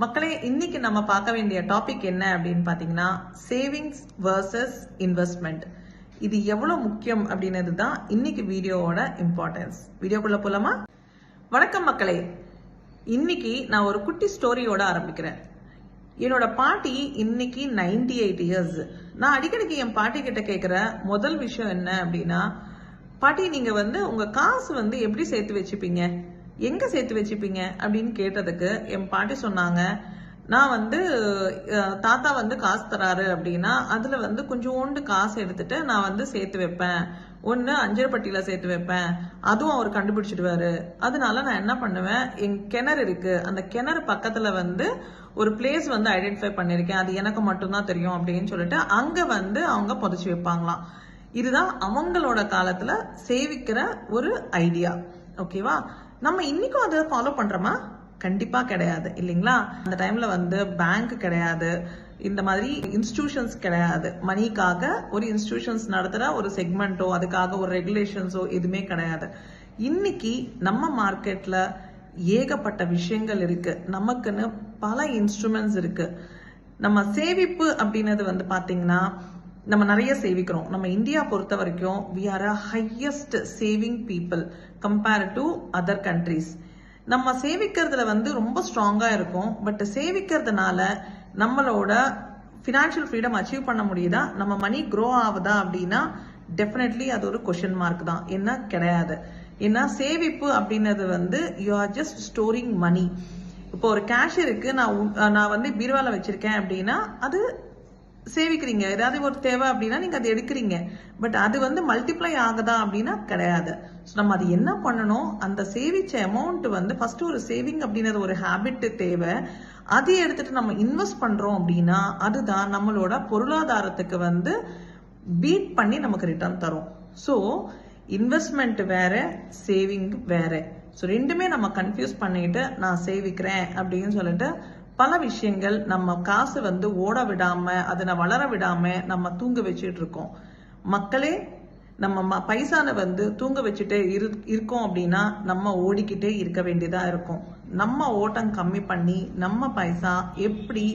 மக்களே, இன்னைக்கு நம்ம பார்க்க வேண்டிய டாபிக் என்ன அப்படின்னு பாத்தீங்கன்னா, சேவிங்ஸ் வர்சஸ் இன்வெஸ்ட்மெண்ட். இது எவ்வளவு முக்கியம் அப்படின்றது தான் இன்னைக்கு வீடியோவோட இம்பார்ட்டன்ஸ். வீடியோக்குள்ள போலாமா? வணக்கம் மக்களே. இன்னைக்கு நான் ஒரு குட்டி ஸ்டோரியோட ஆரம்பிக்கிறேன். என்னோட பாட்டி இன்னைக்கு 98 இயர்ஸ். நான் அடிக்கடிக்கு என் பாட்டி கிட்ட கேட்கிற முதல் விஷயம் என்ன அப்படின்னா, பாட்டி நீங்க உங்க காசு எப்படி சேர்த்து வச்சுப்பீங்க, எங்க சேர்த்து வச்சுப்பீங்க அப்படின்னு கேட்டதுக்கு என் பாட்டி சொன்னாங்க, நான் தாத்தா காசு தராரு அப்படின்னா அதுல கொஞ்சோண்டு காசு எடுத்துட்டு நான் சேர்த்து வைப்பேன். ஒன்னு அஞ்சரைப்பட்டியில சேர்த்து வைப்பேன், அதுவும் அவர் கண்டுபிடிச்சிடுவாரு. அதனால நான் என்ன பண்ணுவேன், என் கிணறு இருக்கு, அந்த கிணறு பக்கத்துல ஒரு பிளேஸ் ஐடென்டிஃபை பண்ணிருக்கேன், அது எனக்கு மட்டும்தான் தெரியும் அப்படின்னு சொல்லிட்டு அங்க அவங்க புதைச்சு வைப்பாங்களாம். இதுதான் அவங்களோட காலத்துல சேவிக்கிற ஒரு ஐடியா. ஓகேவா? நம்ம இன்னைக்கும் அதை ஃபாலோ பண்றோமா? கண்டிப்பா கிடையாது, இல்லைங்களா? அந்த டைம்ல பேங்க் கிடையாது, இந்த மாதிரி இன்ஸ்டிடியூஷன்ஸ் கிடையாது. மணிக்காக ஒரு இன்ஸ்டிடியூஷன்ஸ் நடத்துற ஒரு செக்மெண்டோ அதுக்காக ஒரு ரெகுலேஷன்ஸோ எதுவுமே கிடையாது. இன்னைக்கு நம்ம மார்க்கெட்ல ஏகப்பட்ட விஷயங்கள் இருக்கு, நமக்குன்னு பல இன்ஸ்ட்ருமெண்ட்ஸ் இருக்கு. நம்ம சேமிப்பு அப்படின்றது பாத்தீங்கன்னா நம்ம நிறைய சேவிக்கிறோம். நம்ம இந்தியா பொறுத்த வரைக்கும் we are a highest saving people compared to other countries. நம்ம சேவிக்கிறதுல ரொம்ப ஸ்ட்ராங்கா இருக்கும். பட் சேவிக்கிறதுனால நம்மளோட ஃபினான்ஷியல் ஃப்ரீடம் அச்சீவ் பண்ண முடியுதா, நம்ம மணி க்ரோ ஆகுதா அப்படின்னா டெஃபினெட்லி அது ஒரு கொஸ்டின் மார்க் தான். என்ன கிடையாது. ஏன்னா சேவிப்பு அப்படின்றது யூ ஆர் ஜஸ்ட் ஸ்டோரிங் மணி. இப்போ ஒரு கேஷ் இருக்கு, நான் பீரோவால வச்சிருக்கேன் அப்படின்னா அது சேவிக்கிறீங்க. ஏதாவது ஒரு தேவை அப்படின்னா நீங்க அதை எடுக்கிறீங்க. பட் அது மல்டிப்ளை ஆகுதா அப்படின்னா கிடையாது. நம்ம அது என்ன பண்ணணும், அந்த சேவிச்ச அமௌண்ட் ஃபர்ஸ்ட் ஒரு சேவிங் அப்படின்றது ஒரு ஹேபிட் தேவை. அதை எடுத்துட்டு நம்ம இன்வெஸ்ட் பண்றோம் அப்படின்னா அதுதான் நம்மளோட பொருளாதாரத்துக்கு பீட் பண்ணி நமக்கு ரிட்டர்ன் தரும். ஸோ இன்வெஸ்ட்மெண்ட் வேற, சேவிங் வேற. ஸோ ரெண்டுமே நம்ம கன்ஃபியூஸ் பண்ணிட்டு நான் சேவிக்கிறேன் அப்படின்னு சொல்லிட்டு பல விஷயங்கள் நம்ம காசு ஓட விடாம அதனை வளர விடாம நம்ம தூங்க வச்சுட்டு இருக்கோம். மக்களே, நம்ம பைசான தூங்க வச்சுட்டே இருக்கோம் அப்படின்னா நம்ம ஓடிக்கிட்டே இருக்க வேண்டியதா இருக்கும். நம்ம ஓட்டம் கம்மி பண்ணி நம்ம பைசா எப்படி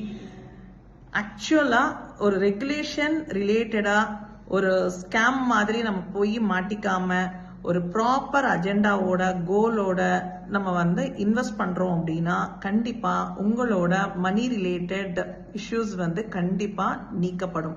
ஆக்சுவலா ஒரு ரெகுலேஷன் ரிலேட்டடா ஒரு ஸ்கேம் மாதிரி நம்ம போய் மாட்டிக்காம ஒரு ப்ராப்பர் அஜெண்டாவோட கோலோட நம்ம இன்வெஸ்ட் பண்றோம் அப்படின்னா கண்டிப்பா உங்களோட மணி ரிலேட்டட் இஷ்யூஸ் கண்டிப்பா நீக்கப்படும்.